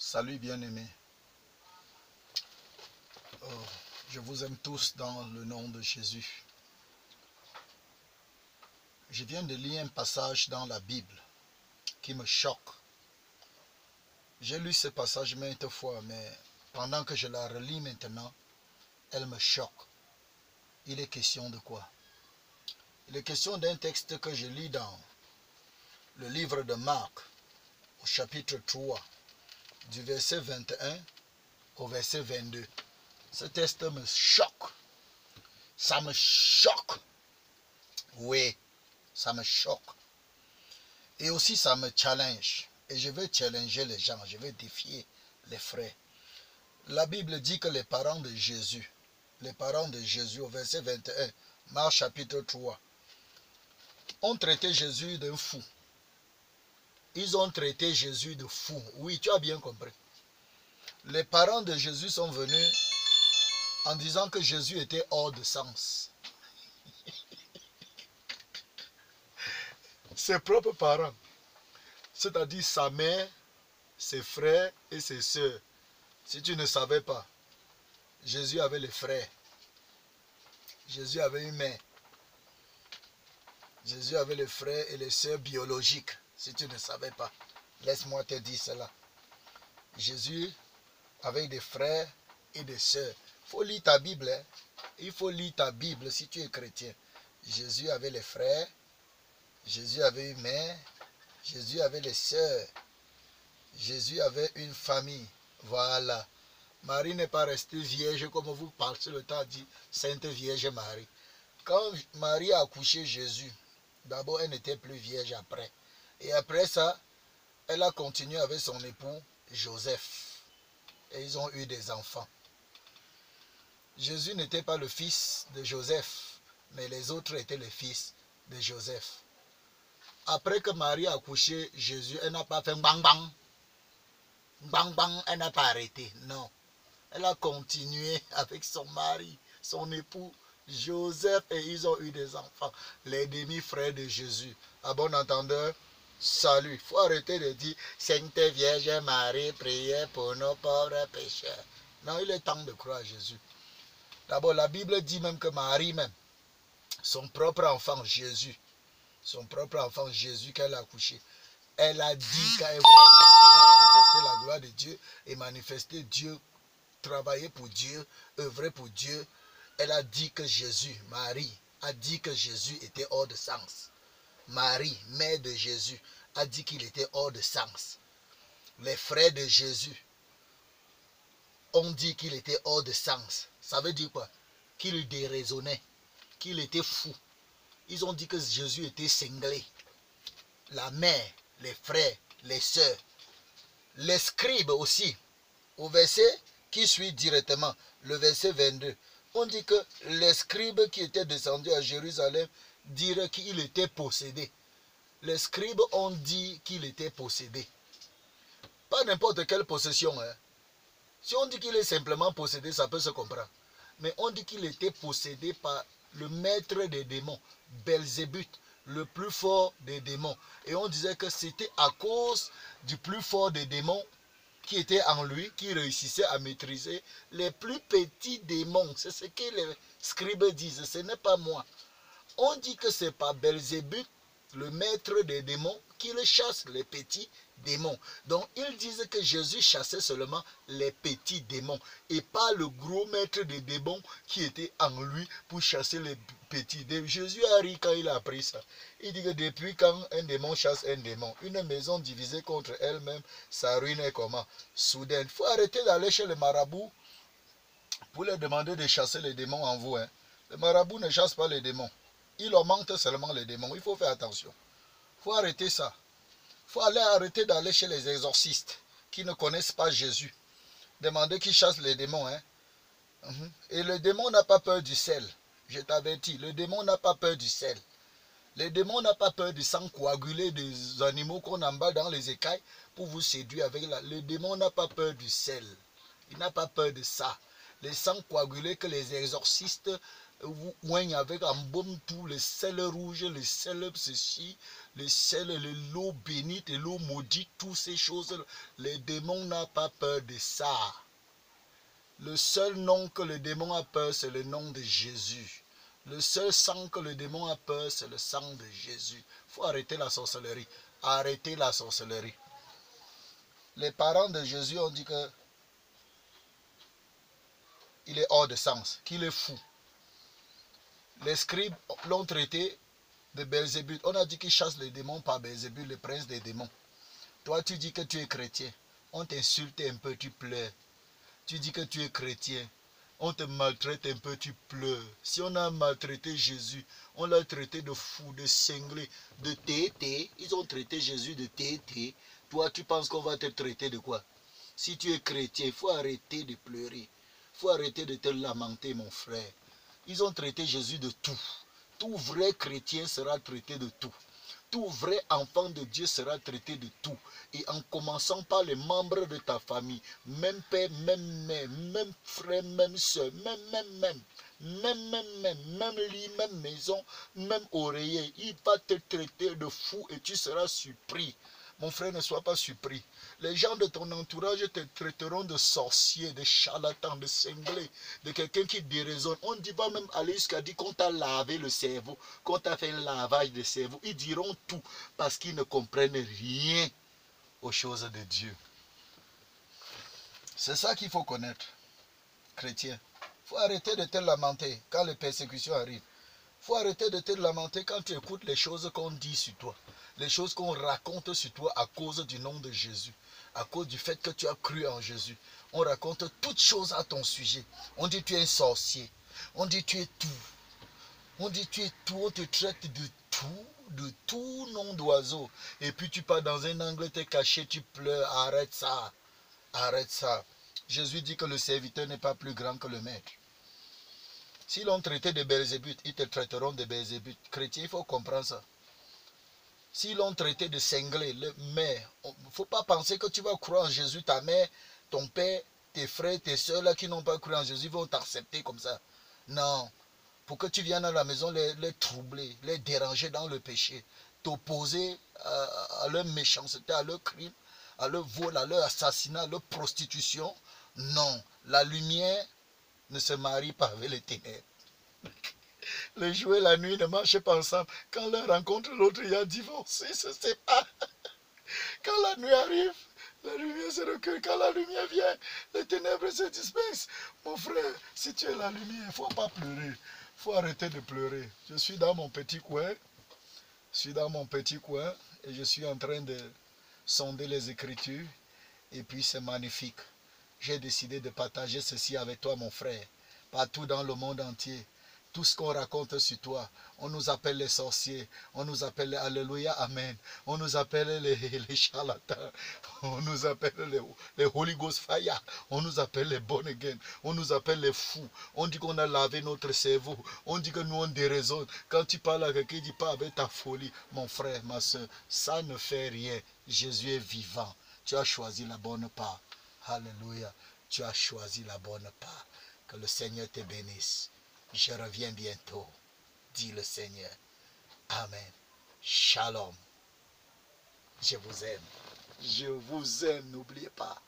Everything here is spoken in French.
Salut bien-aimés. Je vous aime tous dans le nom de Jésus. Je viens de lire un passage dans la Bible qui me choque. J'ai lu ce passage maintes fois, mais pendant que je la relis maintenant, elle me choque. Il est question de quoi? Il est question d'un texte que je lis dans le livre de Marc, au chapitre 3, du verset 21 au verset 22. Ce texte me choque. Ça me choque. Oui, ça me choque. Et aussi ça me challenge. Et je veux challenger les gens, je veux défier les frères. La Bible dit que les parents de Jésus au verset 21, Marc chapitre 3, ont traité Jésus d'un fou. Ils ont traité Jésus de fou. Oui, tu as bien compris. Les parents de Jésus sont venus en disant que Jésus était hors de sens. Ses propres parents, c'est-à-dire sa mère, ses frères et ses sœurs. Si tu ne savais pas, Jésus avait les frères. Jésus avait une mère. Jésus avait les frères et les sœurs biologiques. Si tu ne savais pas, laisse-moi te dire cela. Jésus avait des frères et des sœurs. Il faut lire ta Bible. Hein? Il faut lire ta Bible si tu es chrétien. Jésus avait les frères. Jésus avait une mère. Jésus avait les sœurs. Jésus avait une famille. Voilà. Marie n'est pas restée vierge comme vous passez le temps à dire Sainte Vierge Marie. Quand Marie a accouché Jésus, d'abord elle n'était plus vierge après. Et après ça, elle a continué avec son époux Joseph. Et ils ont eu des enfants. Jésus n'était pas le fils de Joseph, mais les autres étaient les fils de Joseph. Après que Marie a accouché Jésus, elle n'a pas fait bang bang. Bang bang, elle n'a pas arrêté. Non. Elle a continué avec son mari, son époux Joseph, et ils ont eu des enfants, les demi-frères de Jésus. À bon entendeur, salut. Il faut arrêter de dire Sainte Vierge Marie, priez pour nos pauvres pécheurs. Non, il est temps de croire à Jésus. D'abord, la Bible dit même que Marie, même, son propre enfant Jésus, qu'elle a accouché, elle a dit qu'elle voulait manifester la gloire de Dieu et manifester Dieu, travailler pour Dieu, œuvrer pour Dieu. Elle a dit que Marie, a dit que Jésus était hors de sens. Marie, mère de Jésus, a dit qu'il était hors de sens. Les frères de Jésus ont dit qu'il était hors de sens. Ça veut dire quoi? Qu'il déraisonnait, qu'il était fou. Ils ont dit que Jésus était cinglé. La mère, les frères, les sœurs, les scribes aussi. Au verset qui suit directement, le verset 22, on dit que les scribes qui étaient descendus à Jérusalem dirent qu'il était possédé. Les scribes ont dit qu'il était possédé. Pas n'importe quelle possession. Hein. Si on dit qu'il est simplement possédé, ça peut se comprendre. Mais on dit qu'il était possédé par le maître des démons, Belzébuth, le plus fort des démons. Et on disait que c'était à cause du plus fort des démons qui était en lui, qui réussissait à maîtriser les plus petits démons. C'est ce que les scribes disent, ce n'est pas moi. On dit que c'est par Belzébuth, le maître des démons, qu'il chasse les petits démons. Donc ils disent que Jésus chassait seulement les petits démons et pas le gros maître des démons qui était en lui pour chasser les petits démons. Jésus a ri quand il a appris ça. Il dit que depuis quand un démon chasse un démon, une maison divisée contre elle-même, sa ruine est comment? Soudaine. Il faut arrêter d'aller chez les marabouts pour leur demander de chasser les démons en vous. Hein. Les marabouts ne chassent pas les démons. Ils augmentent seulement les démons. Il faut faire attention. Il faut arrêter ça. Il faut arrêter d'aller chez les exorcistes qui ne connaissent pas Jésus. Demander qu'ils chassent les démons. Hein. Et le démon n'a pas peur du sel. Je t'avertis, le démon n'a pas peur du sel. Le démon n'a pas peur du sang coagulé des animaux qu'on emballe dans les écailles pour vous séduire avec la... Le démon n'a pas peur du sel. Il n'a pas peur de ça. Les sangs coagulés que les exorcistes oigne avec un baume tout, le sel rouge, le sel ceci, le sel, l'eau bénite et l'eau maudite, toutes ces choses. Les démons n'ont pas peur de ça. Le seul nom que le démon a peur, c'est le nom de Jésus. Le seul sang que le démon a peur, c'est le sang de Jésus. Il faut arrêter la sorcellerie. Arrêtez la sorcellerie. Les parents de Jésus ont dit que il est hors de sens, qu'il est fou. Les scribes l'ont traité de Belzébuth. On a dit qu'il chasse les démons par Belzébuth, le prince des démons. Toi, tu dis que tu es chrétien. On t'insulte un peu, tu pleures. Tu dis que tu es chrétien. On te maltraite un peu, tu pleures. Si on a maltraité Jésus, on l'a traité de fou, de cinglé, de tété. Ils ont traité Jésus de tété. Toi, tu penses qu'on va te traiter de quoi? Si tu es chrétien, il faut arrêter de pleurer. Il faut arrêter de te lamenter, mon frère. Ils ont traité Jésus de tout. Tout vrai chrétien sera traité de tout. Tout vrai enfant de Dieu sera traité de tout. Et en commençant par les membres de ta famille, même père, même mère, même frère, même soeur, même lit, même maison, même oreiller, il va te traiter de fou et tu seras surpris. Mon frère, ne sois pas surpris. Les gens de ton entourage te traiteront de sorcier, de charlatan, de cinglé, de quelqu'un qui déraisonne. On ne va même aller jusqu'à dire qu'on t'a lavé le cerveau, qu'on t'a fait un lavage de cerveau. Ils diront tout parce qu'ils ne comprennent rien aux choses de Dieu. C'est ça qu'il faut connaître, chrétien. Il faut arrêter de te lamenter quand les persécutions arrivent. Il faut arrêter de te lamenter quand tu écoutes les choses qu'on dit sur toi. Les choses qu'on raconte sur toi à cause du nom de Jésus. À cause du fait que tu as cru en Jésus. On raconte toutes choses à ton sujet. On dit tu es un sorcier. On dit tu es tout. On dit tu es tout. On te traite de tout nom d'oiseau. Et puis tu pars dans un angle, tu es caché, tu pleures. Arrête ça. Arrête ça. Jésus dit que le serviteur n'est pas plus grand que le maître. S'ils l'ont traité de Belzébuth, ils te traiteront de Belzébuth. Chrétien, il faut comprendre ça. S'ils l'ont traité de cinglé, mais il ne faut pas penser que tu vas croire en Jésus, ta mère, ton père, tes frères, tes soeurs là qui n'ont pas cru en Jésus vont t'accepter comme ça. Non. Pour que tu viennes à la maison les troubler, les déranger dans le péché, t'opposer à leur méchanceté, à leur crime, à leur vol, à leur assassinat, à leur prostitution. Non. La lumière ne se marie pas avec les ténèbres. Le jour et la nuit ne marchent pas ensemble. Quand l'un rencontre l'autre, il y a divorce. Ils se séparent. Quand la nuit arrive, la lumière se recule. Quand la lumière vient, les ténèbres se dispersent. Mon frère, si tu es la lumière, il ne faut pas pleurer. Il faut arrêter de pleurer. Je suis dans mon petit coin. Et je suis en train de sonder les Écritures. Et puis c'est magnifique. J'ai décidé de partager ceci avec toi, mon frère. Partout dans le monde entier. Tout ce qu'on raconte sur toi, on nous appelle les sorciers, on nous appelle les Alléluia, Amen, on nous appelle les charlatans, on nous appelle les Holy Ghost Fire, on nous appelle les born again, on nous appelle les fous, on dit qu'on a lavé notre cerveau, on dit que nous on déraisonne. Quand tu parles à quelqu'un, dis pas avec ta folie, mon frère, ma soeur, ça ne fait rien. Jésus est vivant. Tu as choisi la bonne part. Alléluia. Tu as choisi la bonne part. Que le Seigneur te bénisse. Je reviens bientôt, dit le Seigneur. Amen. Shalom. Je vous aime. Je vous aime, n'oubliez pas.